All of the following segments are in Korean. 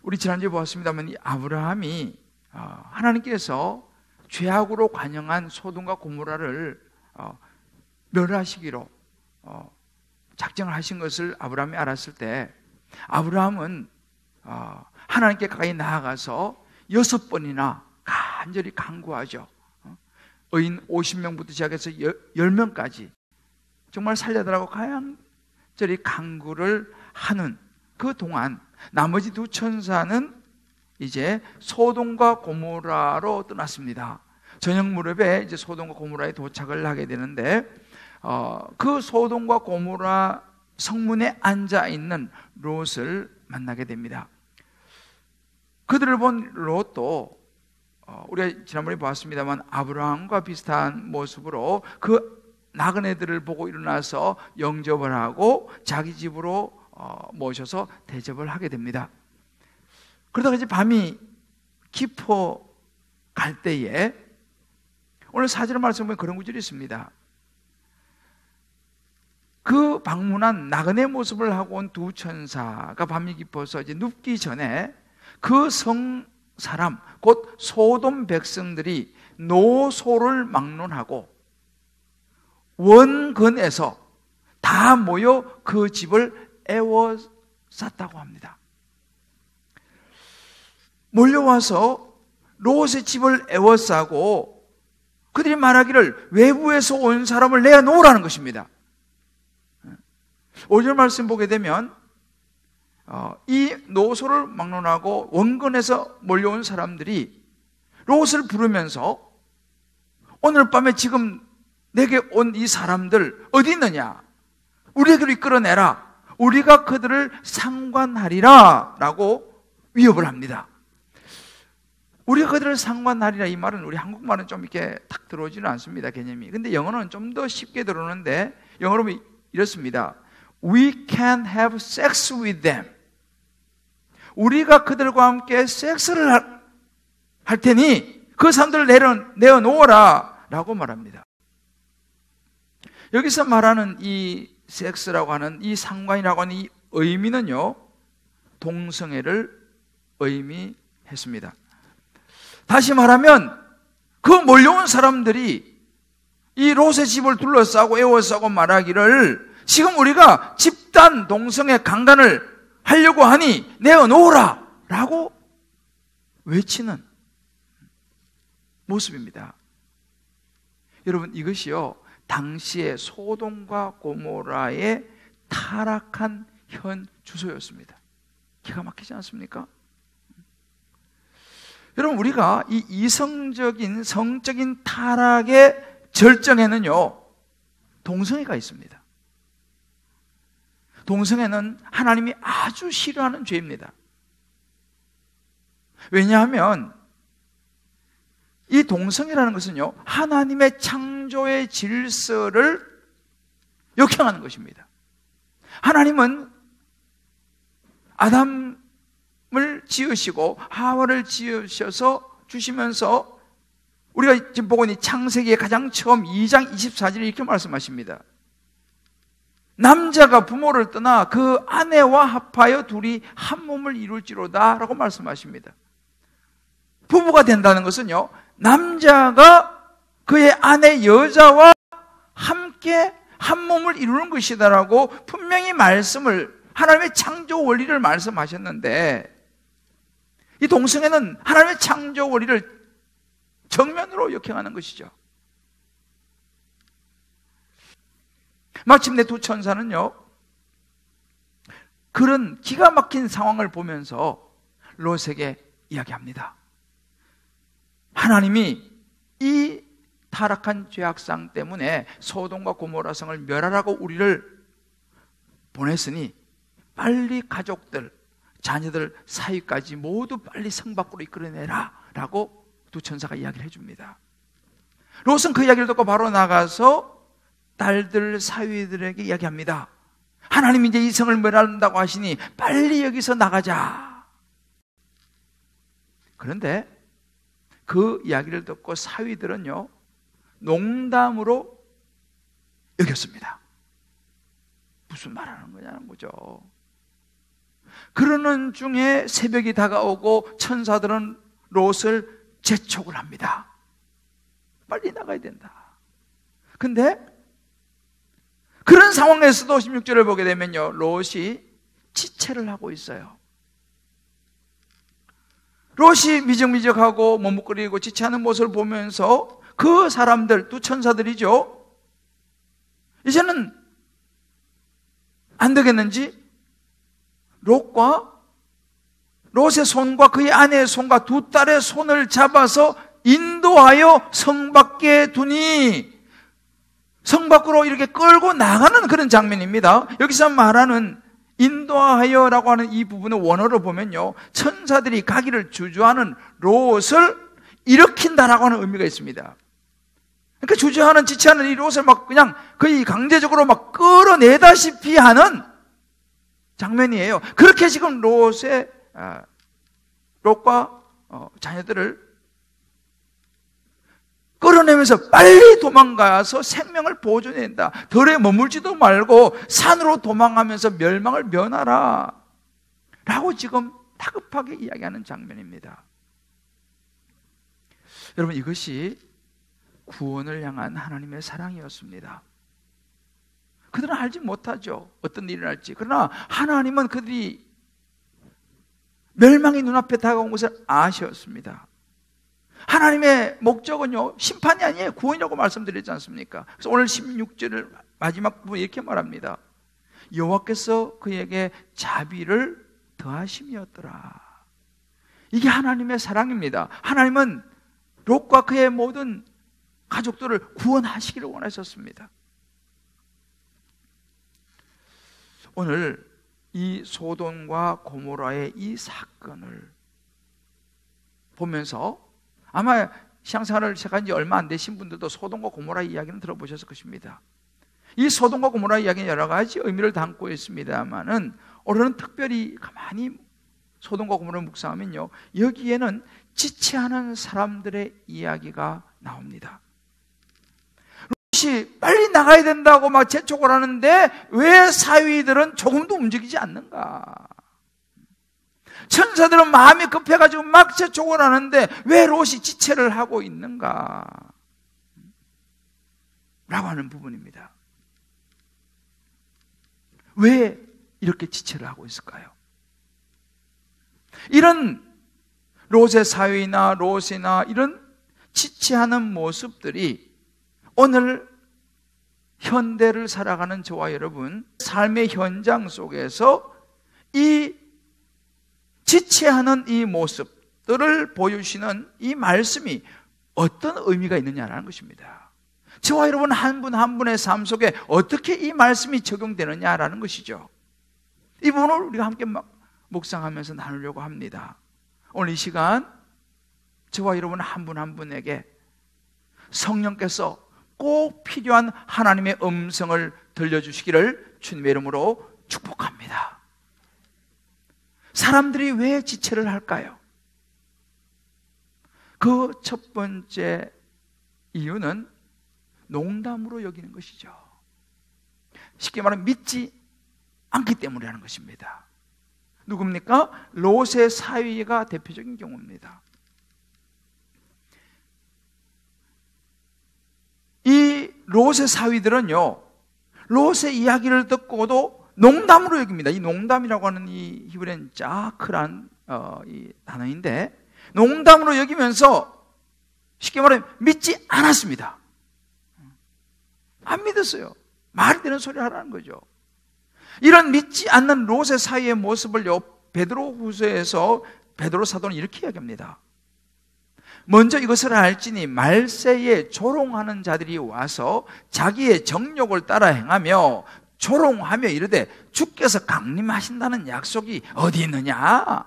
우리 지난주에 보았습니다만 이 아브라함이 하나님께서 죄악으로 관영한 소돔과 고모라를 멸하시기로 작정을 하신 것을 아브라함이 알았을 때, 아브라함은 하나님께 가까이 나아가서 6번이나 간절히 간구하죠. 의인 50명부터 시작해서 10명까지 정말 살려달라고 간절히 간구를 하는 그 동안 나머지 두 천사는 이제 소돔과 고모라로 떠났습니다. 저녁 무렵에 이제 소돔과 고모라에 도착을 하게 되는데, 그 소돔과 고모라 성문에 앉아 있는 롯을 만나게 됩니다. 그들을 본 롯도 우리가 지난번에 보았습니다만 아브라함과 비슷한 모습으로 그 나그네들을 보고 일어나서 영접을 하고 자기 집으로 모셔서 대접을 하게 됩니다. 그러다가 이제 밤이 깊어 갈 때에 오늘 4절 말씀 보면 그런 구절이 있습니다. 그 방문한 나그네 모습을 하고 온 두 천사가 밤이 깊어서 이제 눕기 전에 그 성 사람 곧 소돔 백성들이 노소를 막론하고 원근에서 다 모여 그 집을 에워쌌다고 합니다. 몰려와서 롯의 집을 에워싸고 그들이 말하기를 외부에서 온 사람을 내어놓으라는 것입니다. 5절 말씀 보게 되면 이 노소를 막론하고 원근에서 몰려온 사람들이 롯을 부르면서 오늘 밤에 지금 내게 온 이 사람들 어디 있느냐? 우리에게로 이끌어내라. 우리가 그들을 상관하리라 라고 위협을 합니다. 우리가 그들을 상관하리라, 이 말은 우리 한국말은 좀 이렇게 탁 들어오지는 않습니다, 개념이. 근데 영어는 좀 더 쉽게 들어오는데, 영어로 이렇습니다. We can have sex with them. 우리가 그들과 함께 섹스를 할 테니 그 사람들을 내어놓으라 라고 말합니다. 여기서 말하는 이 섹스라고 하는 이 상관이라고 하는 이 의미는요, 동성애를 의미했습니다. 다시 말하면 그 몰려온 사람들이 이 롯의 집을 둘러싸고 에워싸고 말하기를 지금 우리가 집단 동성애 강간을 하려고 하니 내어놓으라 라고 외치는 모습입니다. 여러분, 이것이요 당시의 소돔과 고모라의 타락한 현 주소였습니다. 기가 막히지 않습니까? 여러분, 우리가 이 이성적인 성적인 타락의 절정에는요 동성애가 있습니다. 동성애는 하나님이 아주 싫어하는 죄입니다. 왜냐하면 이 동성애라는 것은요 하나님의 창조의 질서를 역행하는 것입니다. 하나님은 아담을 지으시고 하와를 지으셔서 주시면서 우리가 지금 보고 있는 창세기의 가장 처음 2장 24절에 이렇게 말씀하십니다. 남자가 부모를 떠나 그 아내와 합하여 둘이 한 몸을 이룰지로다 라고 말씀하십니다. 부부가 된다는 것은요 남자가 그의 아내 여자와 함께 한 몸을 이루는 것이다라고 분명히 말씀을, 하나님의 창조 원리를 말씀하셨는데, 이 동성애는 하나님의 창조 원리를 정면으로 역행하는 것이죠. 마침내 두 천사는요 그런 기가 막힌 상황을 보면서 롯에게 이야기합니다. 하나님이 이 타락한 죄악상 때문에 소돔과 고모라 성을 멸하라고 우리를 보냈으니 빨리 가족들, 자녀들 사이까지 모두 빨리 성 밖으로 이끌어내라 라고 두 천사가 이야기를 해줍니다. 롯은 그 이야기를 듣고 바로 나가서 딸들 사위들에게 이야기합니다. 하나님이 이제 이 성을 멸한다고 하시니 빨리 여기서 나가자. 그런데 그 이야기를 듣고 사위들은요 농담으로 여겼습니다. 무슨 말하는 거냐는 거죠. 그러는 중에 새벽이 다가오고 천사들은 롯을 재촉을 합니다. 빨리 나가야 된다. 근데 그런 상황에서도 16절을 보게 되면요, 롯이 지체를 하고 있어요. 롯이 미적미적하고 머뭇거리고 지체하는 모습을 보면서 그 사람들, 또 천사들이죠, 이제는 안 되겠는지 롯의 손과 그의 아내의 손과 두 딸의 손을 잡아서 인도하여 성 밖에 두니, 성 밖으로 이렇게 끌고 나가는 그런 장면입니다. 여기서 말하는 인도하여라고 하는 이 부분의 원어를 보면요, 천사들이 가기를 주저하는 롯을 일으킨다라고 하는 의미가 있습니다. 그러니까 주저하는, 지체하는 이 롯을 막 그냥 거의 강제적으로 막 끌어내다시피 하는 장면이에요. 그렇게 지금 롯과 자녀들을 끌어내면서 빨리 도망가서 생명을 보존해낸다. 덜에 머물지도 말고 산으로 도망하면서 멸망을 면하라 라고 지금 다급하게 이야기하는 장면입니다. 여러분, 이것이 구원을 향한 하나님의 사랑이었습니다. 그들은 알지 못하죠, 어떤 일이 일어날지. 그러나 하나님은 그들이 멸망이 눈앞에 다가온 것을 아셨습니다. 하나님의 목적은요, 심판이 아니에요, 구원이라고 말씀드렸지 않습니까? 그래서 오늘 16절을 마지막 부분 이렇게 말합니다. 여호와께서 그에게 자비를 더하심이었더라. 이게 하나님의 사랑입니다. 하나님은 롯과 그의 모든 가족들을 구원하시기를 원하셨습니다. 오늘 이 소돔과 고모라의 이 사건을 보면서 아마 신앙생활을 시작한 지 얼마 안 되신 분들도 소돔과 고모라 이야기는 들어보셨을 것입니다. 이 소돔과 고모라 이야기는 여러 가지 의미를 담고 있습니다만은 오늘은 특별히 가만히 소돔과 고모라를 묵상하면요, 여기에는 지체하는 사람들의 이야기가 나옵니다. 롯이 빨리 나가야 된다고 막 재촉을 하는데 왜 사위들은 조금도 움직이지 않는가? 천사들은 마음이 급해가지고 막 재촉을 하는데 왜 롯이 지체를 하고 있는가? 라고 하는 부분입니다. 왜 이렇게 지체를 하고 있을까요? 이런 롯의 사위나 롯이나 이런 지체하는 모습들이 오늘 현대를 살아가는 저와 여러분 삶의 현장 속에서 이 지체하는 이 모습들을 보여주시는 이 말씀이 어떤 의미가 있느냐라는 것입니다. 저와 여러분 한 분 한 분의 삶 속에 어떻게 이 말씀이 적용되느냐라는 것이죠. 이 부분을 우리가 함께 묵상하면서 나누려고 합니다. 오늘 이 시간 저와 여러분 한 분 한 분에게 성령께서 꼭 필요한 하나님의 음성을 들려주시기를 주님의 이름으로 축복합니다. 사람들이 왜 지체를 할까요? 그 첫 번째 이유는 농담으로 여기는 것이죠. 쉽게 말하면 믿지 않기 때문이라는 것입니다. 누굽니까? 롯의 사위가 대표적인 경우입니다. 이 롯의 사위들은요, 롯의 이야기를 듣고도 농담으로 여깁니다. 이 농담이라고 하는 이 히브리어는 자크란 이 단어인데, 농담으로 여기면서 쉽게 말하면 믿지 않았습니다. 안 믿었어요. 말이 되는 소리 하라는 거죠. 이런 믿지 않는 롯의 사위의 모습을요, 베드로후서에서 베드로 사도는 이렇게 이야기합니다. 먼저 이것을 알지니 말세에 조롱하는 자들이 와서 자기의 정욕을 따라 행하며 조롱하며 이르되 주께서 강림하신다는 약속이 어디 있느냐?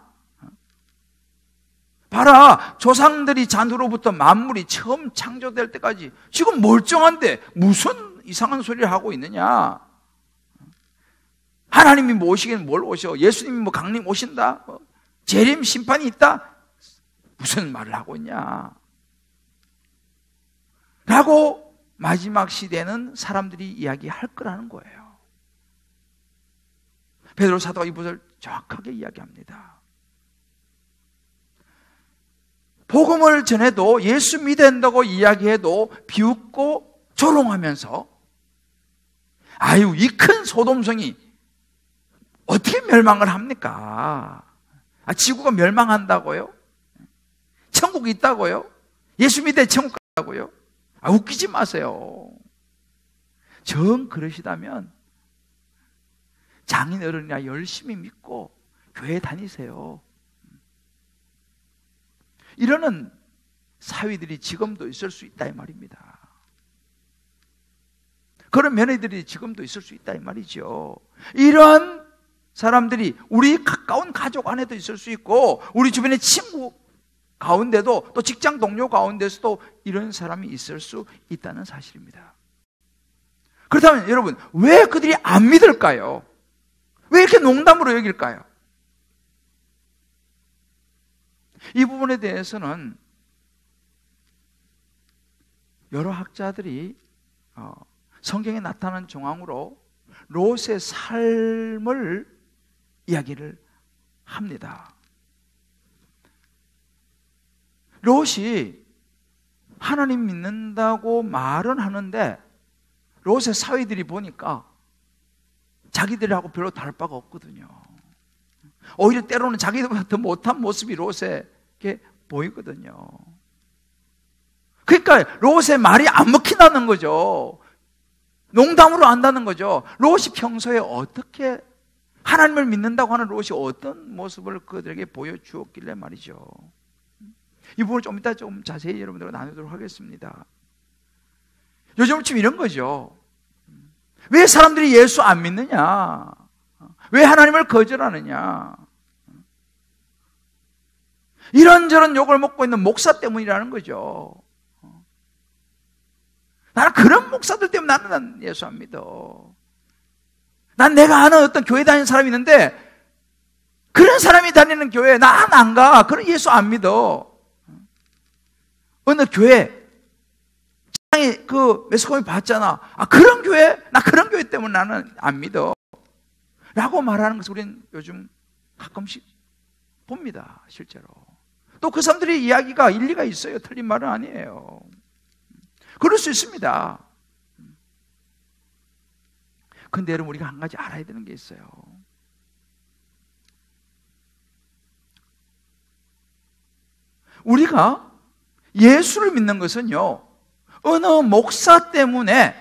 봐라, 조상들이 잔으로부터 만물이 처음 창조될 때까지 지금 멀쩡한데 무슨 이상한 소리를 하고 있느냐? 하나님이 뭐 오시긴 뭘 오셔? 예수님이 뭐 강림 오신다? 재림 심판이 있다? 무슨 말을 하고 있냐? 라고 마지막 시대는 사람들이 이야기할 거라는 거예요. 베드로 사도가 이 정확하게 이야기합니다. 복음을 전해도 예수 믿어야 한다고 이야기해도 비웃고 조롱하면서 아유, 이 큰 소돔성이 어떻게 멸망을 합니까? 지구가 멸망한다고요? 천국이 있다고요? 예수 믿어야 천국 간다고요? 웃기지 마세요. 정 그러시다면 장인어른이나 열심히 믿고 교회 다니세요. 이러는 사위들이 지금도 있을 수 있다 이 말입니다. 그런 며느리들이 지금도 있을 수 있다 이 말이죠. 이러한 사람들이 우리 가까운 가족 안에도 있을 수 있고 우리 주변의 친구 가운데도 또 직장 동료 가운데서도 이런 사람이 있을 수 있다는 사실입니다. 그렇다면 여러분, 왜 그들이 안 믿을까요? 왜 이렇게 농담으로 여길까요? 이 부분에 대해서는 여러 학자들이 성경에 나타난 정황으로 롯의 삶을 이야기를 합니다. 롯이 하나님 믿는다고 말은 하는데 롯의 사위들이 보니까 자기들하고 별로 다를 바가 없거든요. 오히려 때로는 자기들보다 더 못한 모습이 롯에게 보이거든요. 그러니까 롯의 말이 안 먹힌다는 거죠. 농담으로 안다는 거죠. 롯이 평소에 어떻게 하나님을 믿는다고 하는 롯이 어떤 모습을 그들에게 보여주었길래 말이죠. 이 부분을 좀 이따 좀 자세히 여러분들과 나누도록 하겠습니다. 요즘 좀 이런 거죠. 왜 사람들이 예수 안 믿느냐? 왜 하나님을 거절하느냐? 이런저런 욕을 먹고 있는 목사 때문이라는 거죠. 나는 그런 목사들 때문에 나는 예수 안 믿어. 난 내가 아는 어떤 교회 다니는 사람이 있는데 그런 사람이 다니는 교회에 난 안 가. 그런 예수 안 믿어. 어느 교회 장이 그 매스컴이 봤잖아. 그런 교회? 나 그런 교회 때문에 나는 안 믿어. 라고 말하는 것을 우리는 요즘 가끔씩 봅니다. 실제로. 또 그 사람들의 이야기가 일리가 있어요. 틀린 말은 아니에요. 그럴 수 있습니다. 근데 여러분, 우리가 한 가지 알아야 되는 게 있어요. 우리가 예수를 믿는 것은요, 어느 목사 때문에,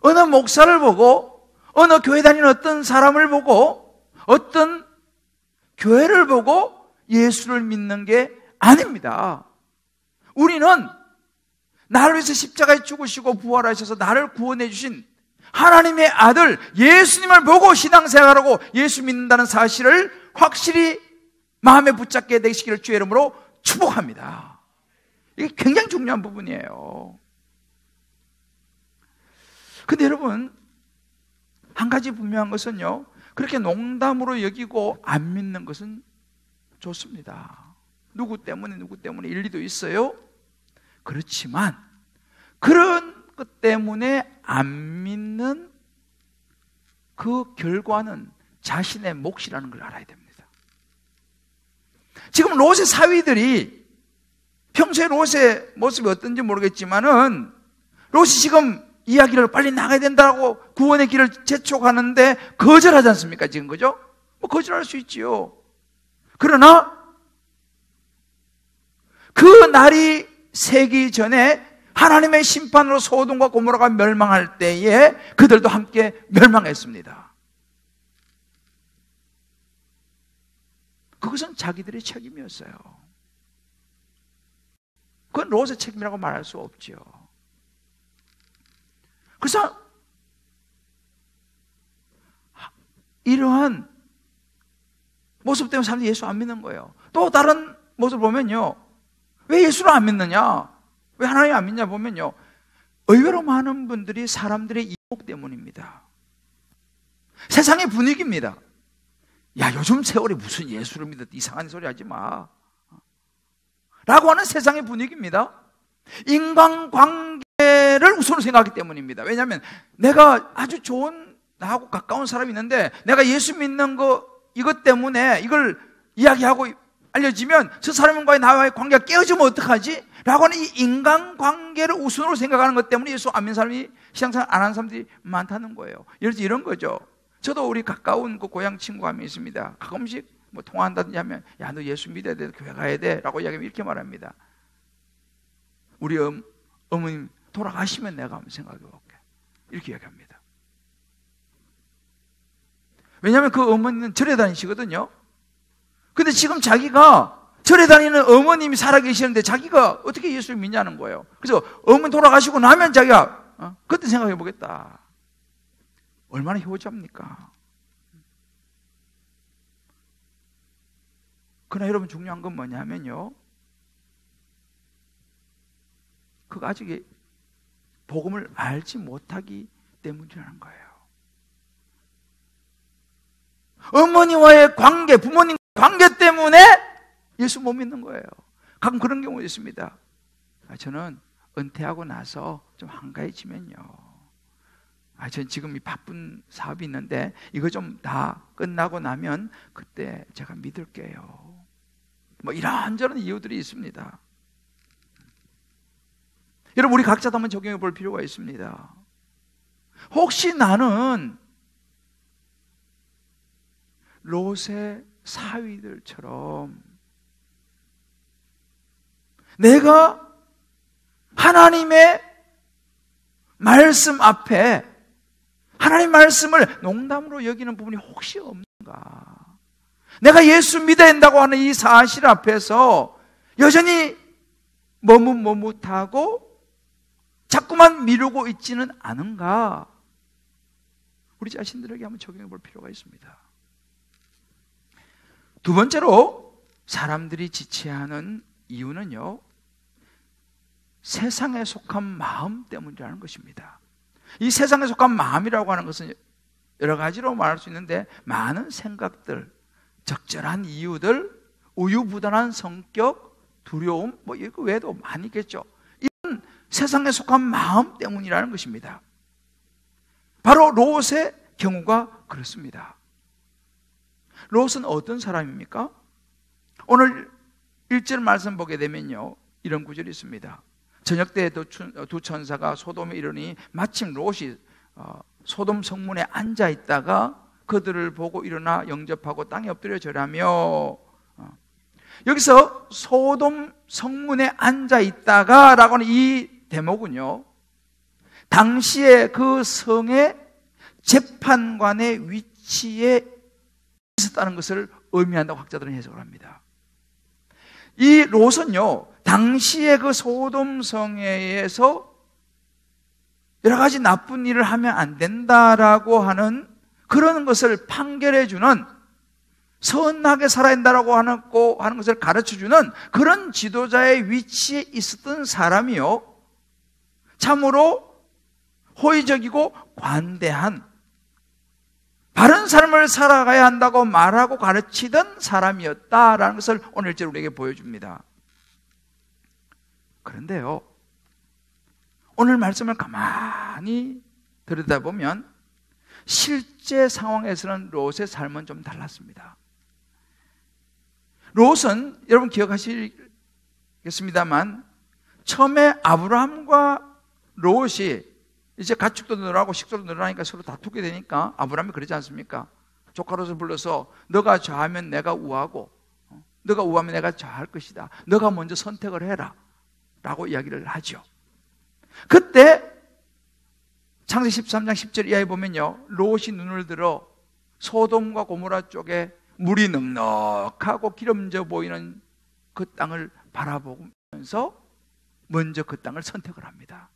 어느 목사를 보고, 어느 교회 다니는 어떤 사람을 보고, 어떤 교회를 보고 예수를 믿는 게 아닙니다. 우리는 나를 위해서 십자가에 죽으시고 부활하셔서 나를 구원해 주신 하나님의 아들 예수님을 보고 신앙생활하고 예수 믿는다는 사실을 확실히 마음에 붙잡게 되시기를 주의 이름으로 축복합니다. 이게 굉장히 중요한 부분이에요. 근데 여러분, 한 가지 분명한 것은요, 그렇게 농담으로 여기고 안 믿는 것은 좋습니다. 누구 때문에 일리도 있어요. 그렇지만 그런 것 때문에 안 믿는 그 결과는 자신의 몫이라는 걸 알아야 됩니다. 지금 롯의 사위들이 평소에 롯의 모습이 어떤지 모르겠지만은 롯이 지금 이야기를 빨리 나가야 된다고 구원의 길을 재촉하는데 거절하지 않습니까? 지금 그죠? 뭐 거절할 수 있지요. 그러나 그 날이 새기 전에 하나님의 심판으로 소돔과 고모라가 멸망할 때에 그들도 함께 멸망했습니다. 그것은 자기들의 책임이었어요. 그건 롯의 책임이라고 말할 수 없죠. 그래서 이러한 모습 때문에 사람들이 예수 안 믿는 거예요. 또 다른 모습을 보면요, 왜 예수를 안 믿느냐? 왜 하나님 안 믿냐 보면요, 의외로 많은 분들이 사람들의 이목 때문입니다. 세상의 분위기입니다. 야, 요즘 세월이 무슨 예수를 믿어, 이상한 소리 하지 마 라고 하는 세상의 분위기입니다. 인간관계를 우선으로 생각하기 때문입니다. 왜냐하면 내가 아주 좋은 나하고 가까운 사람이 있는데 내가 예수 믿는 이것 때문에 이걸 이야기하고 알려지면 저 사람과의 나와의 관계가 깨어지면 어떡하지? 라고 하는 이 인간관계를 우선으로 생각하는 것 때문에 예수 안 믿는 사람이 신앙생활 안 하는 사람들이 많다는 거예요. 예를 들어 이런 거죠. 저도 우리 가까운 그 고향 친구가 한 명 있습니다. 가끔씩 뭐 통화한다든지 하면 야, 너 예수 믿어야 돼, 교회 가야 돼 라고 이야기하면 이렇게 말합니다. 우리 어머님 돌아가시면 내가 한번 생각해 볼게. 이렇게 이야기합니다. 왜냐하면 그 어머니는 절에 다니시거든요. 근데 지금 자기가 절에 다니는 어머님이 살아계시는데 자기가 어떻게 예수를 믿냐는 거예요. 그래서 어머니 돌아가시고 나면 자기가 그때 생각해 보겠다. 얼마나 효자입니까? 그러나 여러분 중요한 건 뭐냐면요, 그가 아직 복음을 알지 못하기 때문이라는 거예요. 어머니와의 관계, 부모님 관계 때문에 예수 못 믿는 거예요. 가끔 그런 경우 있습니다. 저는 은퇴하고 나서 좀 한가해지면요, 전 지금 이 바쁜 사업이 있는데 이거 좀 다 끝나고 나면 그때 제가 믿을게요. 뭐 이런저런 이유들이 있습니다. 여러분, 우리 각자도 한번 적용해 볼 필요가 있습니다. 혹시 나는 롯의 사위들처럼 내가 하나님의 말씀 앞에 하나님의 말씀을 농담으로 여기는 부분이 혹시 없는가? 내가 예수 믿어야 된다고 하는 이 사실 앞에서 여전히 머뭇머뭇하고 자꾸만 미루고 있지는 않은가? 우리 자신들에게 한번 적용해 볼 필요가 있습니다. 두 번째로 사람들이 지체하는 이유는요, 세상에 속한 마음 때문이라는 것입니다. 이 세상에 속한 마음이라고 하는 것은 여러 가지로 말할 수 있는데, 많은 생각들, 적절한 이유들, 우유부단한 성격, 두려움, 뭐 이거 외에도 많이 있겠죠. 이런 세상에 속한 마음 때문이라는 것입니다. 바로 롯의 경우가 그렇습니다. 롯은 어떤 사람입니까? 오늘 1절 말씀 보게 되면요, 이런 구절이 있습니다. 저녁 때 두 천사가 소돔에 이르니 마침 롯이 소돔 성문에 앉아 있다가 그들을 보고 일어나 영접하고 땅에 엎드려 절하며, 여기서 소돔 성문에 앉아 있다가 라고 하는 이 대목은요, 당시에 그 성의 재판관의 위치에 있었다는 것을 의미한다고 학자들은 해석을 합니다. 이 롯은요, 당시에 그 소돔 성에서 여러 가지 나쁜 일을 하면 안 된다라고 하는 그런 것을 판결해 주는, 선하게 살아야 된다라고 하는 것을 가르쳐 주는 그런 지도자의 위치에 있었던 사람이요, 참으로 호의적이고 관대한 바른 삶을 살아가야 한다고 말하고 가르치던 사람이었다라는 것을 오늘 일절 우리에게 보여줍니다. 그런데요, 오늘 말씀을 가만히 들여다보면 실제 상황에서는 롯의 삶은 좀 달랐습니다. 롯은 여러분 기억하시겠습니다만, 처음에 아브라함과 롯이 이제 가축도 늘어나고 식소도 늘어나니까 서로 다투게 되니까 아브라함이 그러지 않습니까? 조카 롯을 불러서 너가 좌하면 내가 우하고 너가 우하면 내가 좌할 것이다, 너가 먼저 선택을 해라 라고 이야기를 하죠. 그때 창세기 13장 10절 이하에 보면요, 롯이 눈을 들어 소돔과 고모라 쪽에 물이 넉넉하고 기름져 보이는 그 땅을 바라보면서 먼저 그 땅을 선택을 합니다.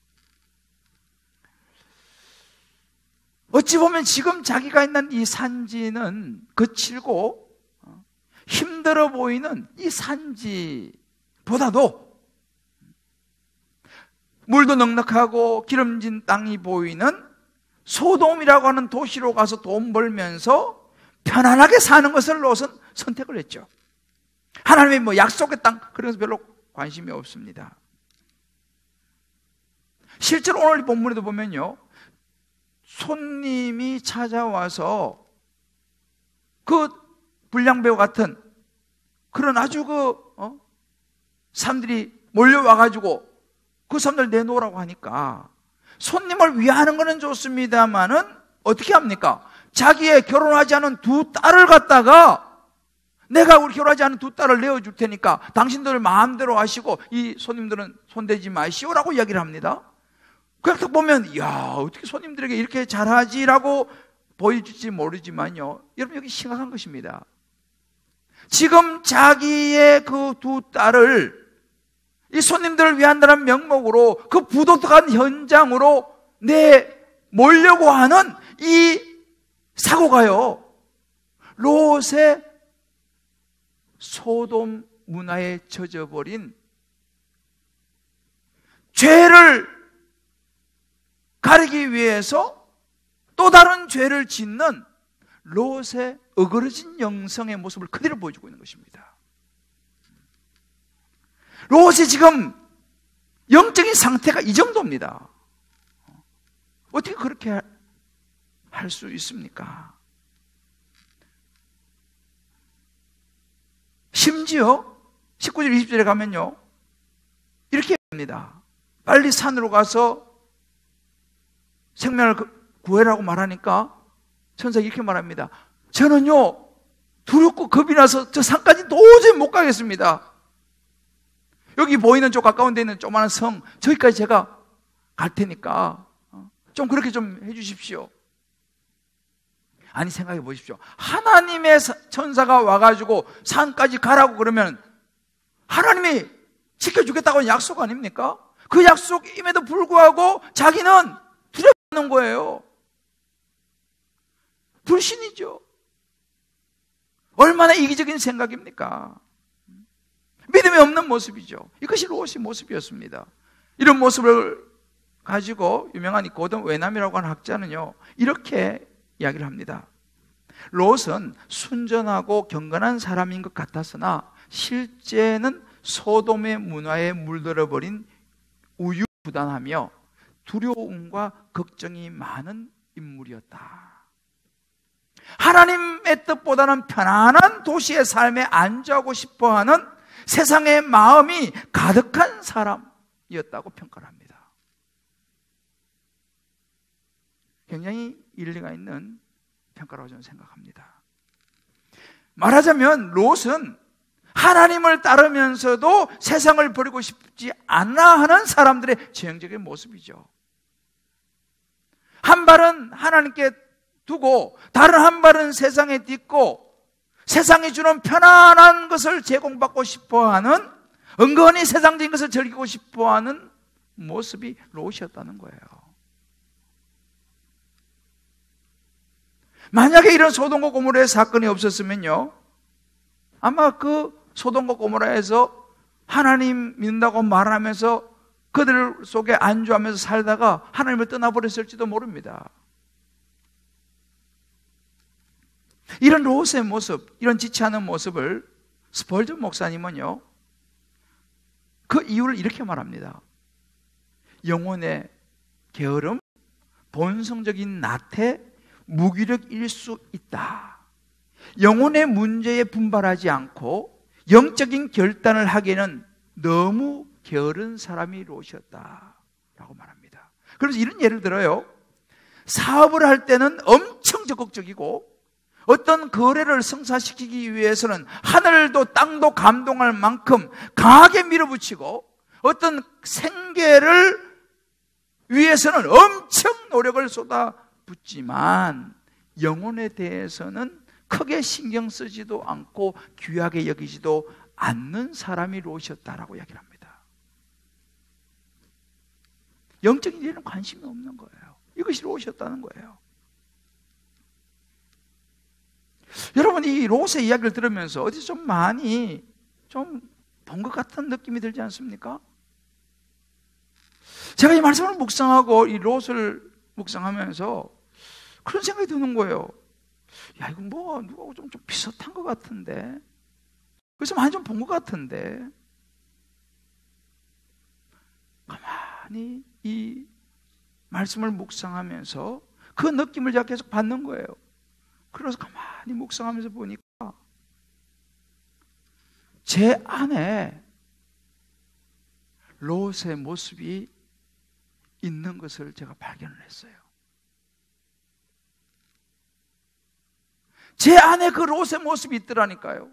어찌 보면 지금 자기가 있는 이 산지는 거칠고 힘들어 보이는 이 산지보다도 물도 넉넉하고 기름진 땅이 보이는 소돔이라고 하는 도시로 가서 돈 벌면서 편안하게 사는 것을 롯은 선택을 했죠. 하나님의 뭐 약속의 땅, 그런 것은 별로 관심이 없습니다. 실제로 오늘 본문에도 보면요, 손님이 찾아와서 그 불량배와 같은 그런 아주 사람들이 몰려와가지고 그 사람들 내놓으라고 하니까 손님을 위하는 거는 좋습니다만은 어떻게 합니까? 자기의 결혼하지 않은 두 딸을 갖다가 내가 우리 결혼하지 않은 두 딸을 내어줄 테니까 당신들 마음대로 하시고 이 손님들은 손대지 마시오라고 이야기를 합니다. 그렇게 보면 이야 어떻게 손님들에게 이렇게 잘하지라고 보여줄지 모르지만요, 여러분 여기 심각한 것입니다. 지금 자기의 그 두 딸을 이 손님들을 위한다는 명목으로 그 부도덕한 현장으로 내몰려고 하는 이 사고가요, 롯의 소돔 문화에 젖어버린 죄를 가리기 위해서 또 다른 죄를 짓는 롯의 어그러진 영성의 모습을 그대로 보여주고 있는 것입니다. 롯이 지금 영적인 상태가 이 정도입니다. 어떻게 그렇게 할 수 있습니까? 심지어 19절 20절에 가면요 이렇게 합니다. 빨리 산으로 가서 생명을 구해라고 말하니까 천사가 이렇게 말합니다. 저는요 두렵고 겁이 나서 저 산까지 도저히 못 가겠습니다. 여기 보이는 쪽 가까운 데 있는 조그마한 성 저기까지 제가 갈 테니까 좀 그렇게 좀 해주십시오. 아니 생각해 보십시오. 하나님의 천사가 와가지고 산까지 가라고 그러면 하나님이 지켜주겠다고 약속 아닙니까? 그 약속임에도 불구하고 자기는 두렵는 거예요. 불신이죠. 얼마나 이기적인 생각입니까? 믿음이 없는 모습이죠. 이것이 롯의 모습이었습니다. 이런 모습을 가지고 유명한 이 고든 외남이라고 하는 학자는요 이렇게 이야기를 합니다. 롯은 순전하고 경건한 사람인 것 같았으나 실제는 소돔의 문화에 물들어버린 우유부단하며 두려움과 걱정이 많은 인물이었다. 하나님의 뜻보다는 편안한 도시의 삶에 안주하고 싶어하는 세상의 마음이 가득한 사람이었다고 평가를 합니다. 굉장히 일리가 있는 평가라고 저는 생각합니다. 말하자면 롯은 하나님을 따르면서도 세상을 버리고 싶지 않아 하는 사람들의 전형적인 모습이죠. 한 발은 하나님께 두고 다른 한 발은 세상에 딛고 세상이 주는 편안한 것을 제공받고 싶어하는, 은근히 세상적인 것을 즐기고 싶어하는 모습이 롯이었다는 거예요. 만약에 이런 소돔과 고모라의 사건이 없었으면요 아마 그 소돔과 고모라에서 하나님 믿는다고 말하면서 그들 속에 안주하면서 살다가 하나님을 떠나버렸을지도 모릅니다. 이런 롯의 모습, 이런 지체하는 모습을 스펄전 목사님은요 그 이유를 이렇게 말합니다. 영혼의 게으름, 본성적인 나태, 무기력일 수 있다. 영혼의 문제에 분발하지 않고 영적인 결단을 하기에는 너무 게으른 사람이 롯이었다 라고 말합니다. 그래서 이런 예를 들어요. 사업을 할 때는 엄청 적극적이고 어떤 거래를 성사시키기 위해서는 하늘도 땅도 감동할 만큼 강하게 밀어붙이고 어떤 생계를 위해서는 엄청 노력을 쏟아붓지만 영혼에 대해서는 크게 신경 쓰지도 않고 귀하게 여기지도 않는 사람이 롯이었다라고 이야기를 합니다. 영적인 일에는 관심이 없는 거예요. 이것이 롯이었다는 거예요. 여러분 이 롯의 이야기를 들으면서 어디서 좀 많이 좀 본 것 같은 느낌이 들지 않습니까? 제가 이 말씀을 묵상하고 이 롯을 묵상하면서 그런 생각이 드는 거예요. 야 이거 뭐 누가 좀 비슷한 것 같은데, 그래서 많이 좀 본 것 같은데, 가만히 이 말씀을 묵상하면서 그 느낌을 제가 계속 받는 거예요. 그래서 가만히 묵상하면서 보니까 제 안에 롯의 모습이 있는 것을 제가 발견을 했어요. 제 안에 그 롯의 모습이 있더라니까요.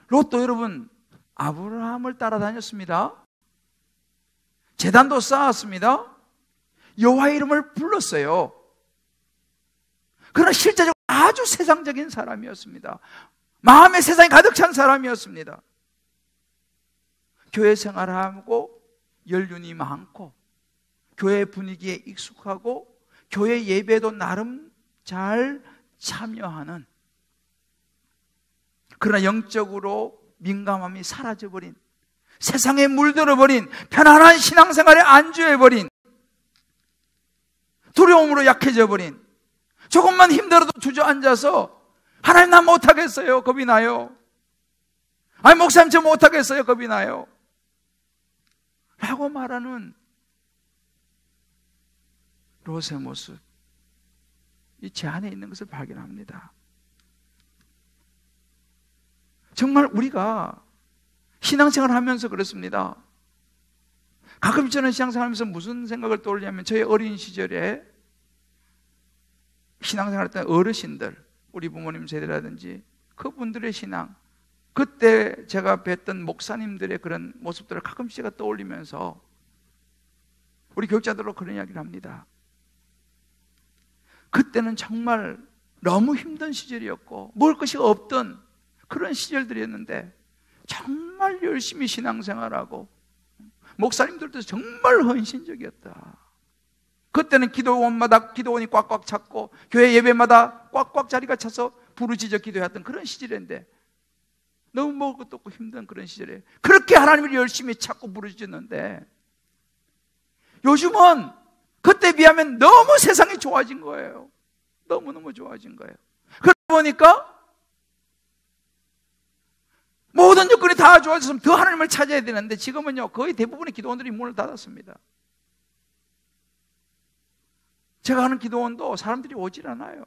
롯도 여러분 아브라함을 따라다녔습니다. 제단도 쌓았습니다. 여호와의 이름을 불렀어요. 그러나 실제적으로 아주 세상적인 사람이었습니다. 마음의 세상이 가득 찬 사람이었습니다. 교회 생활하고 연륜이 많고 교회 분위기에 익숙하고 교회 예배도 나름 잘 참여하는, 그러나 영적으로 민감함이 사라져버린, 세상에 물들어버린, 편안한 신앙생활에 안주해버린, 두려움으로 약해져버린, 조금만 힘들어도 주저앉아서 하나님 나 못하겠어요, 겁이 나요. 아니 목사님 저 못하겠어요, 겁이 나요 라고 말하는 롯의 모습, 이 제 안에 있는 것을 발견합니다. 정말 우리가 신앙생활을 하면서 그렇습니다. 가끔 저는 신앙생활 하면서 무슨 생각을 떠올리냐면, 저희 어린 시절에 신앙생활 했던 어르신들, 우리 부모님 세대라든지 그분들의 신앙, 그때 제가 뵀던 목사님들의 그런 모습들을 가끔씩 제가 떠올리면서 우리 교육자들로 그런 이야기를 합니다. 그때는 정말 너무 힘든 시절이었고 먹을 것이 없던 그런 시절들이었는데 정말 열심히 신앙생활하고 목사님들도 정말 헌신적이었다. 그때는 기도원이 꽉꽉 찼고 교회 예배마다 꽉꽉 자리가 차서 부르짖어 기도했던 그런 시절인데, 너무 먹을 것도 없고 힘든 그런 시절에 그렇게 하나님을 열심히 찾고 부르짖었는데, 요즘은 그때 비하면 너무 세상이 좋아진 거예요. 너무너무 좋아진 거예요. 그러다 보니까 모든 여건이 다 좋아졌으면 더 하나님을 찾아야 되는데, 지금은요 거의 대부분의 기도원들이 문을 닫았습니다. 제가 하는 기도원도 사람들이 오질 않아요.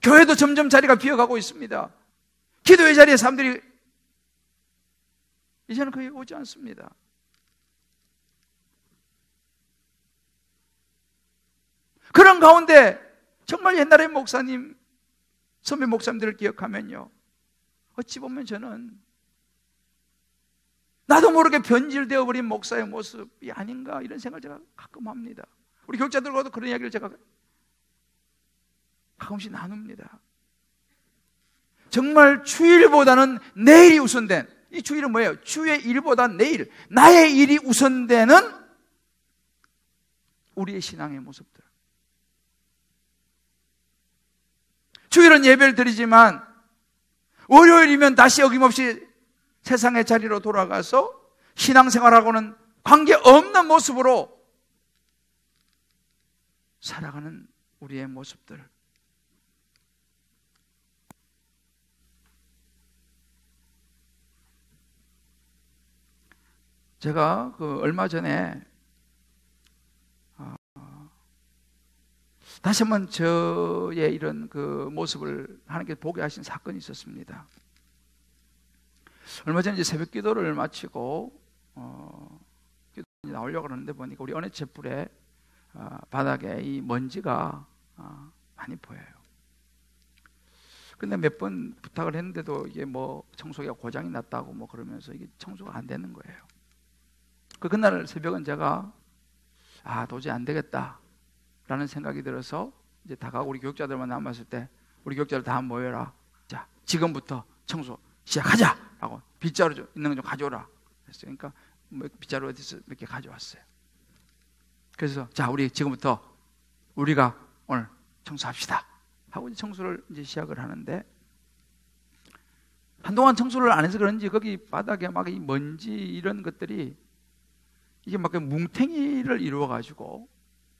교회도 점점 자리가 비어가고 있습니다. 기도의 자리에 사람들이 이제는 거의 오지 않습니다. 그런 가운데 정말 옛날의 목사님, 선배 목사님들을 기억하면요, 어찌 보면 저는 나도 모르게 변질되어 버린 목사의 모습이 아닌가, 이런 생각을 제가 가끔 합니다. 우리 교육자들과도 그런 이야기를 제가 가끔씩 나눕니다. 정말 주일보다는 내일이 우선된, 이 주일은 뭐예요? 주의 일보다 내일, 나의 일이 우선되는 우리의 신앙의 모습들. 주일은 예배를 드리지만 월요일이면 다시 어김없이 세상의 자리로 돌아가서 신앙생활하고는 관계없는 모습으로 살아가는 우리의 모습들. 제가 얼마 전에 다시 한번 저의 이런 모습을 하나님께 보게 하신 사건이 있었습니다. 얼마 전에 이제 새벽 기도를 마치고 나오려고 하는데 보니까 우리 은혜 촛불에 바닥에 이 먼지가 많이 보여요. 근데 몇 번 부탁을 했는데도 이게 뭐 청소기가 고장이 났다고 뭐 그러면서 이게 청소가 안 되는 거예요. 그날 새벽은 제가 도저히 안 되겠다 라는 생각이 들어서 이제 다가오고 우리 교육자들만 남았을 때, 우리 교육자들 다 모여라, 자 지금부터 청소 시작하자 라고 빗자루 있는 거 좀 가져오라 그랬어요. 그러니까 빗자루 어디서 몇 개 가져왔어요. 그래서 자 우리 지금부터 우리가 오늘 청소합시다 하고 이제 청소를 이제 시작을 하는데, 한동안 청소를 안 해서 그런지 거기 바닥에 막 이 먼지 이런 것들이 이게 막 뭉탱이를 이루어 가지고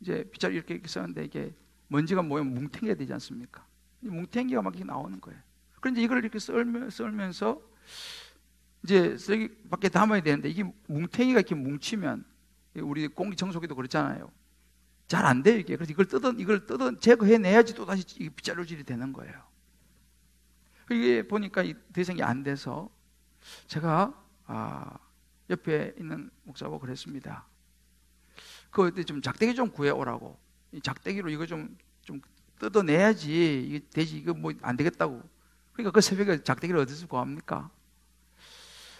이제 빗자루 이렇게 썼는데 이게 먼지가 모이면 뭉탱이가 되지 않습니까? 이 뭉탱이가 막 이렇게 나오는 거예요. 그런데 이걸 이렇게 썰면서 이제 쓰레기 밖에 담아야 되는데 이게 뭉탱이가 이렇게 뭉치면 우리 공기 청소기도 그렇잖아요. 잘 안 돼요, 이게. 그래서 이걸 뜯어 제거해내야지 또 다시 빗자루질이 되는 거예요. 이게 보니까 더 이상 안 돼서 제가 옆에 있는 목사하고 그랬습니다. 그때 좀 작대기 좀 구해오라고. 이 작대기로 이거 좀 뜯어내야지 이게 되지. 이거 뭐 안 되겠다고. 그러니까 그 새벽에 작대기를 어디서 구합니까?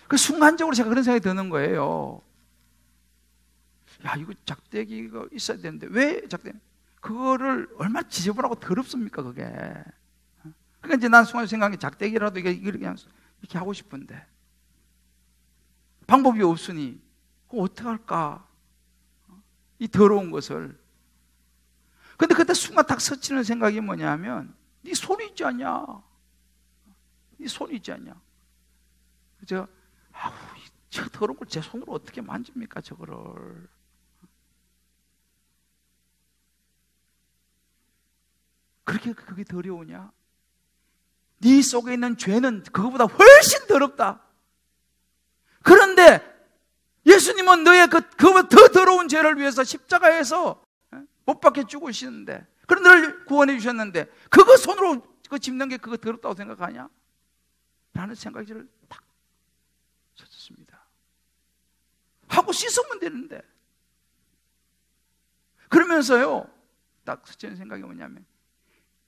그 순간적으로 제가 그런 생각이 드는 거예요. 야, 이거 작대기가 있어야 되는데 왜 작대기? 그거를 얼마나 지저분하고 더럽습니까, 그게? 그러니까 이제 난 순간 생각이 작대기라도 이게 그냥 이렇게 하고 싶은데 방법이 없으니 그거 어떻게 할까? 이 더러운 것을. 근데 그때 순간 딱 스치는 생각이 뭐냐면 네 손이 있지 않냐? 네 손이 있지 않냐? 제가 저 더러운 걸 제 손으로 어떻게 만집니까, 저거를? 그렇게 그게 더러우냐? 네 속에 있는 죄는 그거보다 훨씬 더럽다. 그런데 예수님은 너의 그거보다 더 더러운 죄를 위해서 십자가에서 못 박혀 죽으시는데, 그런 너를 구원해 주셨는데 그거 손으로 그거 짚는 게 그거 더럽다고 생각하냐? 라는 생각이 저를 딱 쳤습니다. 하고 씻으면 되는데. 그러면서요, 딱 스치는 생각이 뭐냐면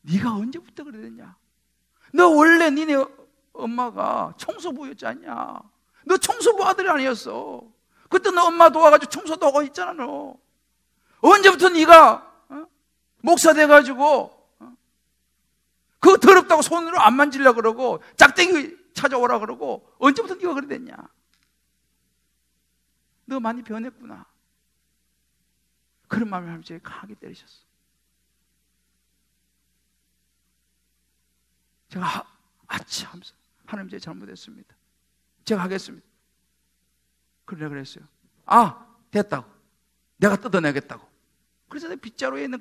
네가 언제부터 그래 됐냐? 너 원래 니네 엄마가 청소부였지 않냐? 너 청소부 아들이 아니었어. 그때 너 엄마 도와가지고 청소도 하고 있잖아. 너 언제부터 네가 목사 돼가지고 그거 더럽다고 손으로 안 만지려고 그러고 짝대기 찾아오라 그러고 언제부터 네가 그래 됐냐? 너 많이 변했구나. 그런 마음을 하나님이 강하게 때리셨어. 제가 하면서 하나님 제가 잘못했습니다. 제가 하겠습니다. 그랬어요. 됐다고. 내가 뜯어내겠다고. 그래서 내가 빗자루에 있는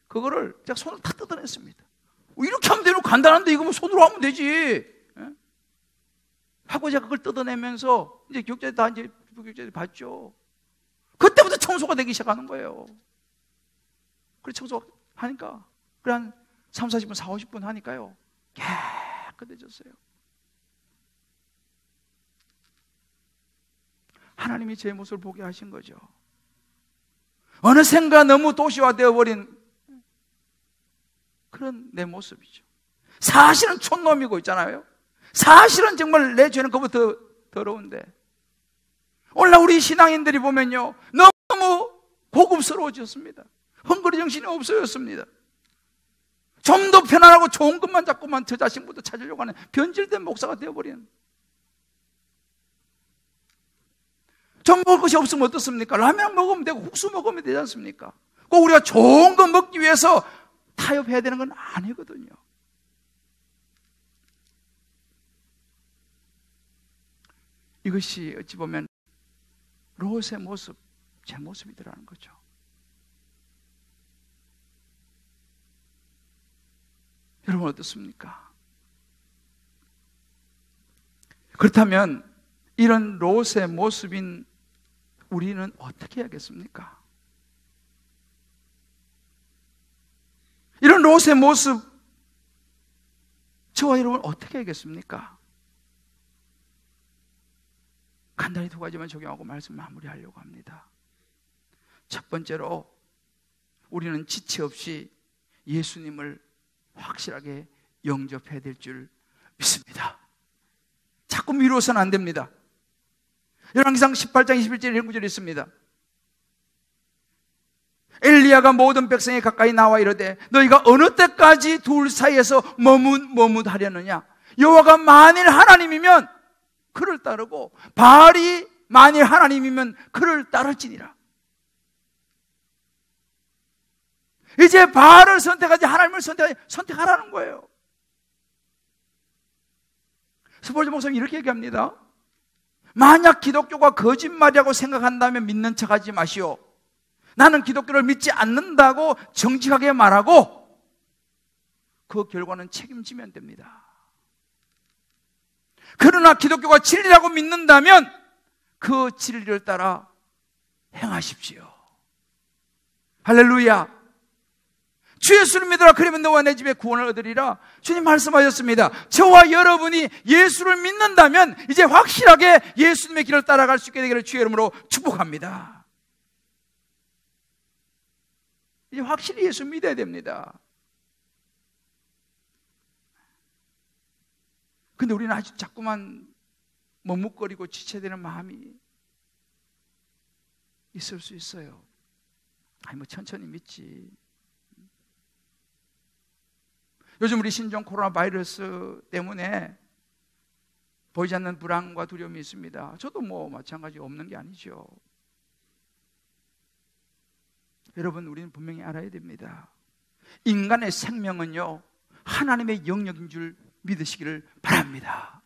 그거를 제가 손으로 다 뜯어냈습니다. 이렇게 하면 되는 간단한데 이거 뭐 손으로 하면 되지. 예? 하고 제가 그걸 뜯어내면서 이제 교육자들 다 이제 부교육자들이 봤죠. 그때부터 청소가 되기 시작하는 거예요. 그래 청소하니까 그래 한 3, 40분, 4, 50분 하니까요. 깨끗해졌어요. 하나님이 제 모습을 보게 하신 거죠. 어느샌가 너무 도시화되어 버린 그런 내 모습이죠. 사실은 촌놈이고 있잖아요. 사실은 정말 내 죄는 그보다 더 더러운데 오늘날 우리 신앙인들이 보면요, 너무 고급스러워졌습니다. 헝거리 정신이 없어졌습니다. 좀 더 편안하고 좋은 것만 자꾸만 저 자신부터 찾으려고 하는 변질된 목사가 되어버린. 좀 먹을 것이 없으면 어떻습니까? 라면 먹으면 되고 국수 먹으면 되지 않습니까? 꼭 우리가 좋은 거 먹기 위해서 타협해야 되는 건 아니거든요. 이것이 어찌 보면 롯의 모습, 제 모습이더라는 거죠. 여러분 어떻습니까? 그렇다면 이런 롯의 모습인 우리는 어떻게 해야겠습니까? 이런 롯의 모습 저와 여러분 어떻게 해야겠습니까? 간단히 두 가지만 적용하고 말씀 마무리하려고 합니다. 첫 번째로 우리는 지체 없이 예수님을 확실하게 영접해야 될 줄 믿습니다. 자꾸 미루어서는 안 됩니다. 열왕기상 18장 21절 이런 구절이 있습니다. 엘리야가 모든 백성에 가까이 나와 이르되 너희가 어느 때까지 둘 사이에서 머뭇하려느냐? 여호와가 만일 하나님이면 그를 따르고 바알이 만일 하나님이면 그를 따를지니라. 이제 바알을 선택하지 하나님을 선택하라는 거예요. 스폴저 목사님이 이렇게 얘기합니다. 만약 기독교가 거짓말이라고 생각한다면 믿는 척하지 마시오. 나는 기독교를 믿지 않는다고 정직하게 말하고 그 결과는 책임지면 됩니다. 그러나 기독교가 진리라고 믿는다면 그 진리를 따라 행하십시오. 할렐루야. 주 예수를 믿으라. 그러면 너와 내 집에 구원을 얻으리라. 주님 말씀하셨습니다. 저와 여러분이 예수를 믿는다면 이제 확실하게 예수님의 길을 따라갈 수 있게 되기를 주의 이름으로 축복합니다. 이제 확실히 예수 믿어야 됩니다. 근데 우리는 아주 자꾸만 머뭇거리고 지체되는 마음이 있을 수 있어요. 아니 뭐 천천히 믿지. 요즘 우리 신종 코로나 바이러스 때문에 보이지 않는 불안과 두려움이 있습니다. 저도 뭐 마찬가지 없는 게 아니죠. 여러분, 우리는 분명히 알아야 됩니다. 인간의 생명은요, 하나님의 영역인 줄 믿으시기를 바랍니다.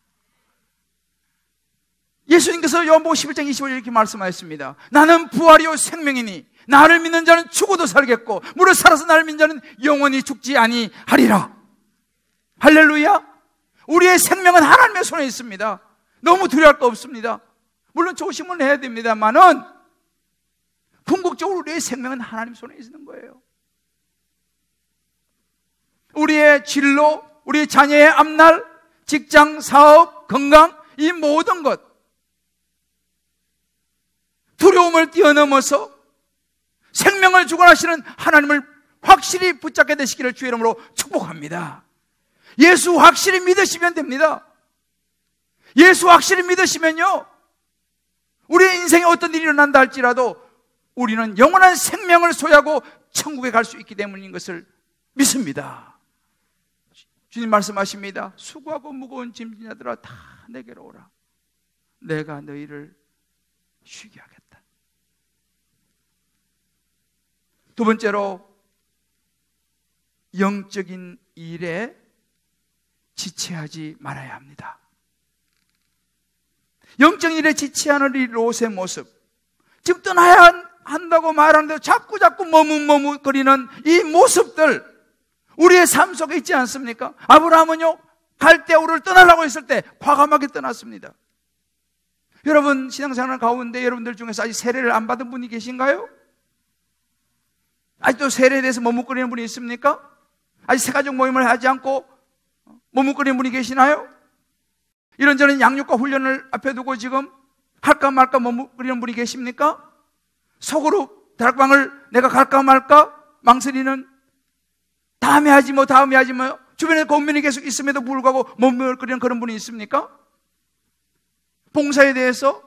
예수님께서 요한복음 11장 25절 이렇게 말씀하셨습니다. 나는 부활이요 생명이니 나를 믿는 자는 죽어도 살겠고 무릇 살아서 나를 믿는 자는 영원히 죽지 아니하리라. 할렐루야. 우리의 생명은 하나님의 손에 있습니다. 너무 두려워할 거 없습니다. 물론 조심은 해야 됩니다만은 궁극적으로 우리의 생명은 하나님 손에 있는 거예요. 우리의 진로, 우리 자녀의 앞날, 직장, 사업, 건강, 이 모든 것, 두려움을 뛰어넘어서 생명을 주관하시는 하나님을 확실히 붙잡게 되시기를 주의 이름으로 축복합니다. 예수 확실히 믿으시면 됩니다. 예수 확실히 믿으시면요, 우리의 인생에 어떤 일이 일어난다 할지라도 우리는 영원한 생명을 소유하고 천국에 갈 수 있기 때문인 것을 믿습니다. 주님 말씀하십니다. 수고하고 무거운 짐진 자들아 다 내게로 오라. 내가 너희를 쉬게 하겠다. 두 번째로, 영적인 일에 지체하지 말아야 합니다. 영적인 일에 지체하는 이 롯의 모습, 지금 떠나야 한다고 말하는데 자꾸 머뭇거리는 이 모습들, 우리의 삶 속에 있지 않습니까? 아브라함은요, 갈대우를 떠나려고 했을 때 과감하게 떠났습니다. 여러분, 신앙생활 가운데 여러분들 중에서 아직 세례를 안 받은 분이 계신가요? 아직도 세례에 대해서 머뭇거리는 분이 있습니까? 아직 새가족 모임을 하지 않고 머뭇거리는 분이 계시나요? 이런저런 양육과 훈련을 앞에 두고 지금 할까 말까 머뭇거리는 분이 계십니까? 속으로 다락방을 내가 갈까 말까 망설이는, 다음에 하지 뭐 주변에 고민이 계속 있음에도 불구하고 머뭇거리는 그런 분이 있습니까? 봉사에 대해서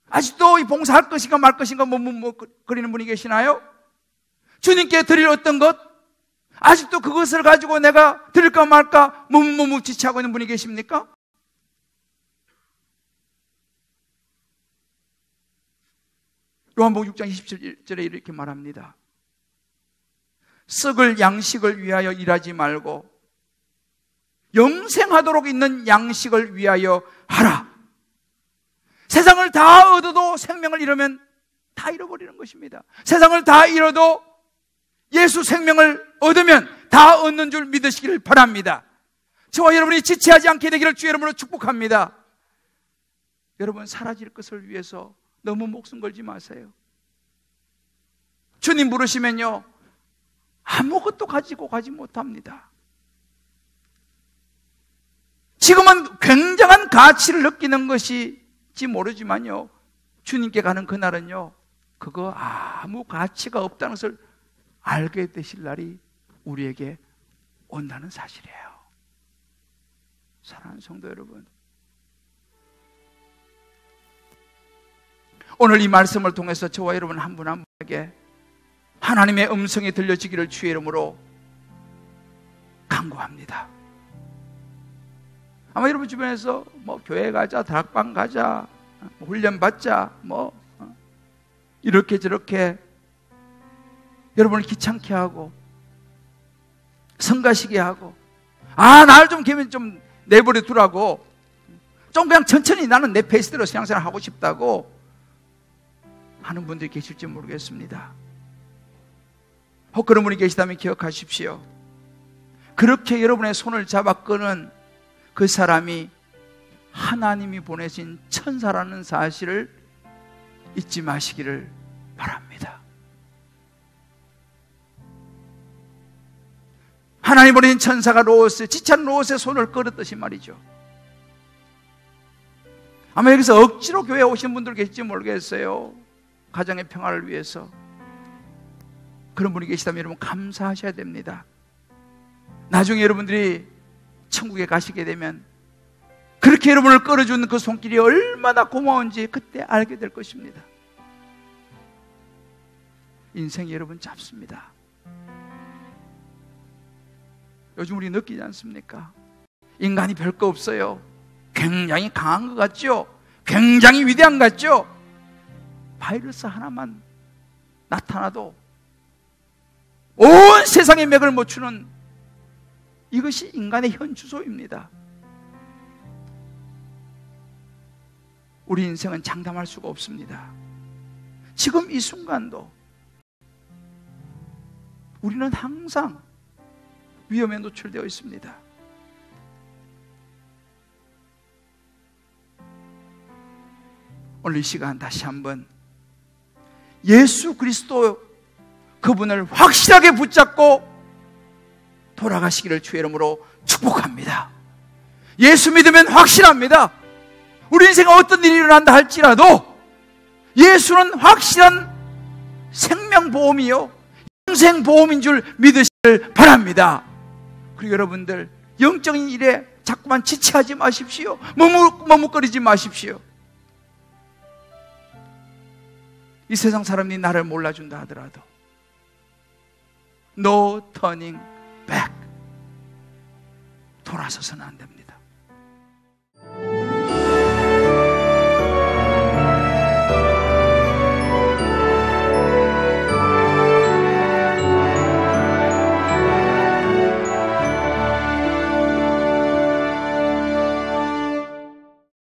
아직도 이 봉사할 것인가 말 것인가 머뭇거리는 분이 계시나요? 주님께 드릴 어떤 것, 아직도 그것을 가지고 내가 드릴까 말까 지체하고 있는 분이 계십니까? 요한복음 6장 27절에 이렇게 말합니다. 썩을 양식을 위하여 일하지 말고 영생하도록 있는 양식을 위하여 하라. 세상을 다 얻어도 생명을 잃으면 다 잃어버리는 것입니다. 세상을 다 잃어도 예수 생명을 얻으면 다 얻는 줄 믿으시기를 바랍니다. 저와 여러분이 지체하지 않게 되기를 주의 이름으로 축복합니다. 여러분, 사라질 것을 위해서 너무 목숨 걸지 마세요. 주님 부르시면요, 아무것도 가지고 가지 못합니다. 지금은 굉장한 가치를 느끼는 것일지 모르지만요, 주님께 가는 그날은요, 그거 아무 가치가 없다는 것을 알게 되실 날이 우리에게 온다는 사실이에요. 사랑하는 성도 여러분, 오늘 이 말씀을 통해서 저와 여러분 한 분 한 분에게 하나님의 음성이 들려지기를 주의 이름으로 간구합니다. 아마 여러분 주변에서 뭐 교회 가자, 다락방 가자, 훈련 받자, 이렇게 저렇게 여러분을 귀찮게 하고 성가시게 하고, 나를 좀 기분 좀 내버려 두라고, 좀 그냥 천천히 나는 내 페이스대로 신앙생활 하고 싶다고 하는 분들이 계실지 모르겠습니다. 혹 그런 분이 계시다면 기억하십시오. 그렇게 여러분의 손을 잡아 끄는 그 사람이 하나님이 보내신 천사라는 사실을 잊지 마시기를 바랍니다. 하나님 보내신 천사가 지찬 롯의 손을 끌었듯이 말이죠. 아마 여기서 억지로 교회에 오신 분들 계실지 모르겠어요. 가정의 평화를 위해서. 그런 분이 계시다면 여러분 감사하셔야 됩니다. 나중에 여러분들이 천국에 가시게 되면 그렇게 여러분을 끌어주는 그 손길이 얼마나 고마운지 그때 알게 될 것입니다. 인생이 여러분 짧습니다. 요즘 우리 느끼지 않습니까? 인간이 별거 없어요. 굉장히 강한 것 같죠? 굉장히 위대한 것 같죠? 바이러스 하나만 나타나도 온 세상의 맥을 못 추는, 이것이 인간의 현 주소입니다. 우리 인생은 장담할 수가 없습니다. 지금 이 순간도 우리는 항상 위험에 노출되어 있습니다. 오늘 이 시간 다시 한번 예수 그리스도 그분을 확실하게 붙잡고 돌아가시기를 주의 이름으로 축복합니다. 예수 믿으면 확실합니다. 우리 인생에 어떤 일이 일어난다 할지라도 예수는 확실한 생명보험이요 영생보험인 줄 믿으시길 바랍니다. 그리고 여러분들 영적인 일에 자꾸만 지체하지 마십시오. 머뭇거리지 마십시오. 이 세상 사람이 나를 몰라준다 하더라도 No turning back. 돌아서서는 안 됩니다.